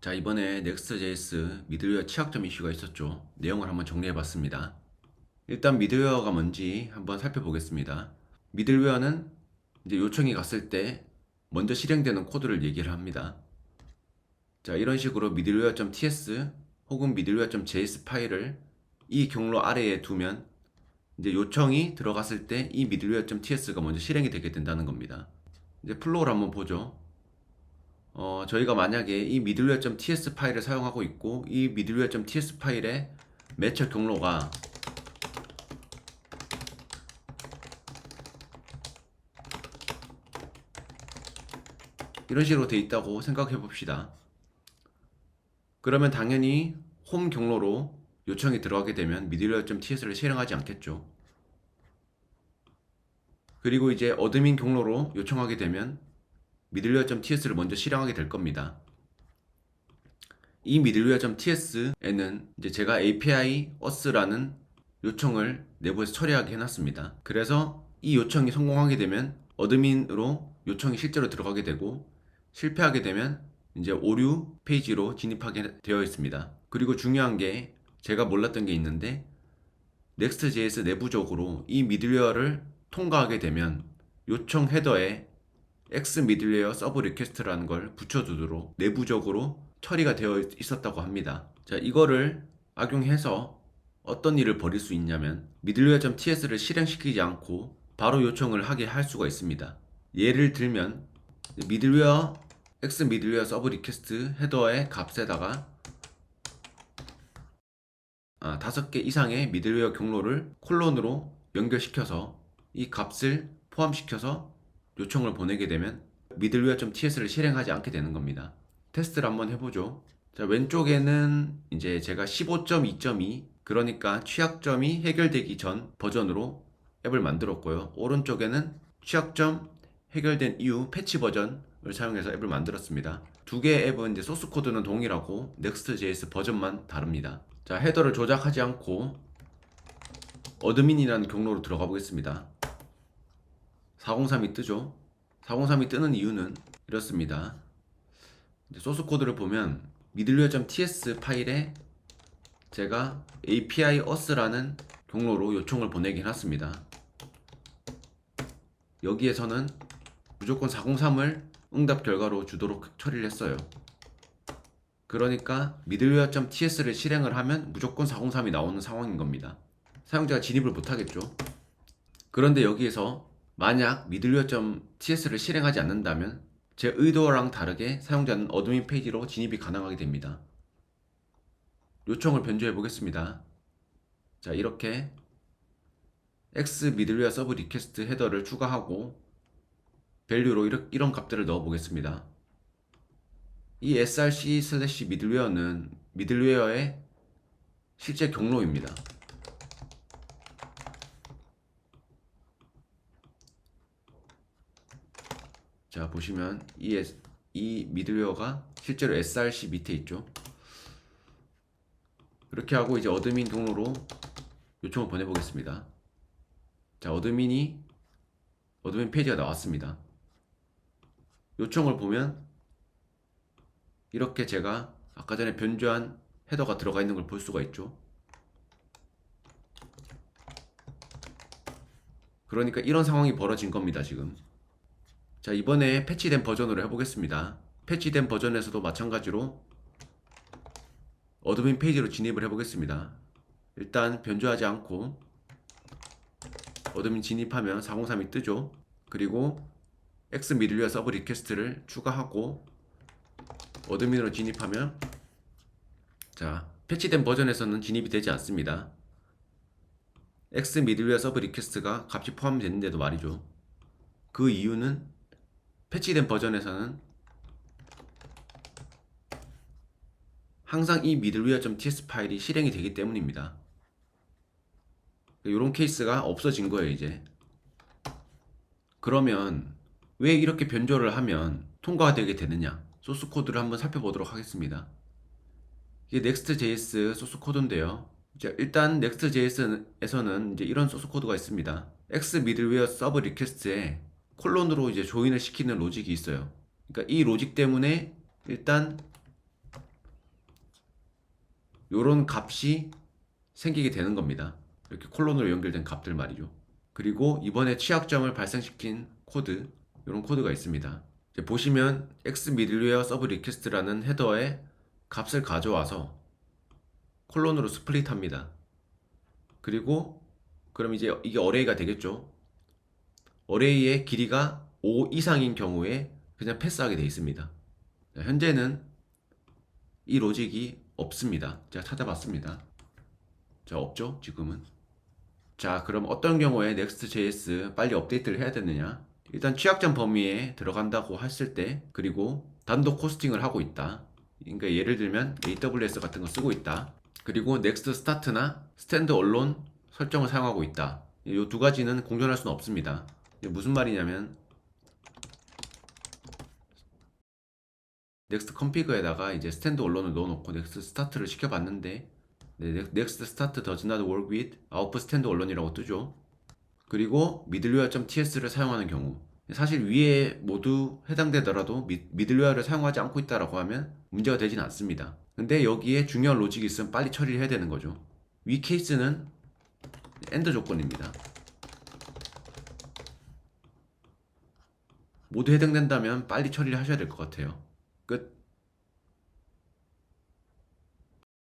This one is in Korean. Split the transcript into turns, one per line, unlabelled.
자, 이번에 Next.js 미들웨어 취약점 이슈가 있었죠. 내용을 한번 정리해 봤습니다. 일단 미들웨어가 뭔지 한번 살펴보겠습니다. 미들웨어는 이제 요청이 갔을 때 먼저 실행되는 코드를 얘기를 합니다. 자, 이런 식으로 middleware.ts 혹은 middleware.js 파일을 이 경로 아래에 두면 이제 요청이 들어갔을 때 이 middleware.ts가 먼저 실행이 되게 된다는 겁니다. 이제 플로우를 한번 보죠. 저희가 만약에 이 middleware.ts 파일을 사용하고 있고 이 middleware.ts 파일의 매처 경로가 이런 식으로 돼 있다고 생각해 봅시다. 그러면 당연히 홈 경로로 요청이 들어가게 되면 middleware.ts를 실행하지 않겠죠. 그리고 이제 어드민 경로로 요청하게 되면 middleware.ts를 먼저 실행하게 될 겁니다. 이 middleware.ts에는 이제 제가 API us라는 요청을 내부에서 처리하게 해놨습니다. 그래서 이 요청이 성공하게 되면 어드민으로 요청이 실제로 들어가게 되고 실패하게 되면 이제 오류 페이지로 진입하게 되어 있습니다. 그리고 중요한 게 제가 몰랐던 게 있는데 Next.js 내부적으로 이 미들웨어를 통과하게 되면 요청 헤더에 x middleware sub request라는 걸 붙여두도록 내부적으로 처리가 되어 있었다고 합니다. 자, 이거를 악용해서 어떤 일을 벌일 수 있냐면 middleware.ts를 실행시키지 않고 바로 요청을 하게 할 수가 있습니다. 예를 들면 middleware x middleware sub request 헤더의 값에다가 5개 이상의 미들웨어 경로를 콜론으로 연결시켜서 이 값을 포함시켜서 요청을 보내게 되면 middleware.ts를 실행하지 않게 되는 겁니다. 테스트를 한번 해보죠. 자, 왼쪽에는 이제 제가 15.2.2 그러니까 취약점이 해결되기 전 버전으로 앱을 만들었고요. 오른쪽에는 취약점 해결된 이후 패치 버전을 사용해서 앱을 만들었습니다. 두 개의 앱은 이제 소스 코드는 동일하고 Next.js 버전만 다릅니다. 자, 헤더를 조작하지 않고 어드민이라는 경로로 들어가 보겠습니다. 403이 뜨죠. 403이 뜨는 이유는 이렇습니다. 소스 코드를 보면 middleware.ts 파일에 제가 API us라는 경로로 요청을 보내긴 했습니다. 여기에서는 무조건 403을 응답 결과로 주도록 처리를 했어요. 그러니까 middleware.ts를 실행을 하면 무조건 403이 나오는 상황인 겁니다. 사용자가 진입을 못하겠죠. 그런데 여기에서 만약 middleware.ts를 실행하지 않는다면 제 의도랑 다르게 사용자는 어드민 페이지로 진입이 가능하게 됩니다. 요청을 변조해 보겠습니다. 자, 이렇게 x middleware sub request 헤더를 추가하고 밸류로 이런 값들을 넣어 보겠습니다. 이 src/middleware는 middleware의 실제 경로입니다. 자, 보시면 이 middleware가 실제로 src 밑에 있죠. 그렇게 하고 이제 어드민 경로로 요청을 보내보겠습니다. 자, 어드민 페이지가 나왔습니다. 요청을 보면 이렇게 제가 아까 전에 변조한 헤더가 들어가 있는 걸 볼 수가 있죠. 그러니까 이런 상황이 벌어진 겁니다, 지금. 자, 이번에 패치된 버전으로 해보겠습니다. 패치된 버전에서도 마찬가지로 어드민 페이지로 진입을 해보겠습니다. 일단 변조하지 않고 어드민 진입하면 403이 뜨죠. 그리고 x middleware sub request를 추가하고 어드민으로 진입하면 자, 패치된 버전에서는 진입이 되지 않습니다. x middleware sub request가 값이 포함되는데도 말이죠. 그 이유는 패치된 버전에서는 항상 이 middleware.ts 파일이 실행이 되기 때문입니다. 이런 케이스가 없어진 거예요, 이제. 그러면 왜 이렇게 변조를 하면 통과가 되게 되느냐? 소스 코드를 한번 살펴보도록 하겠습니다. 이게 Next.js 소스 코드인데요. 일단 Next.js에서는 이제 이런 소스 코드가 있습니다. x middleware sub request에 콜론으로 이제 조인을 시키는 로직이 있어요. 그러니까 이 로직 때문에 일단 요런 값이 생기게 되는 겁니다. 이렇게 콜론으로 연결된 값들 말이죠. 그리고 이번에 취약점을 발생시킨 코드, 이런 코드가 있습니다. 이제 보시면 x middleware sub request라는 헤더에 값을 가져와서 콜론으로 스플릿 합니다. 그리고 그럼 이제 이게 어레이가 되겠죠. 어레이의 길이가 5 이상인 경우에 그냥 패스하게 되어 있습니다. 자, 현재는 이 로직이 없습니다. 제가 찾아봤습니다. 자, 없죠 지금은. 자, 그럼 어떤 경우에 Next.js 빨리 업데이트를 해야 되느냐? 일단 취약점 범위에 들어간다고 했을 때, 그리고 단독 호스팅을 하고 있다. 그러니까 예를 들면 AWS 같은 거 쓰고 있다. 그리고 Next Start나 Standalone 설정을 사용하고 있다. 이 두 가지는 공존할 수는 없습니다. 이게 무슨 말이냐면 Next Config에다가 이제 Standalone을 넣어놓고 Next Start를 시켜봤는데 Next Start does not work with output Standalone이라고 뜨죠. 그리고 middleware.ts를 사용하는 경우, 사실 위에 모두 해당되더라도 middleware를 사용하지 않고 있다라고 하면 문제가 되진 않습니다. 근데 여기에 중요한 로직이 있으면 빨리 처리를 해야 되는 거죠. 위 케이스는 엔드 조건입니다. 모두 해당된다면 빨리 처리를 하셔야 될 것 같아요. 끝.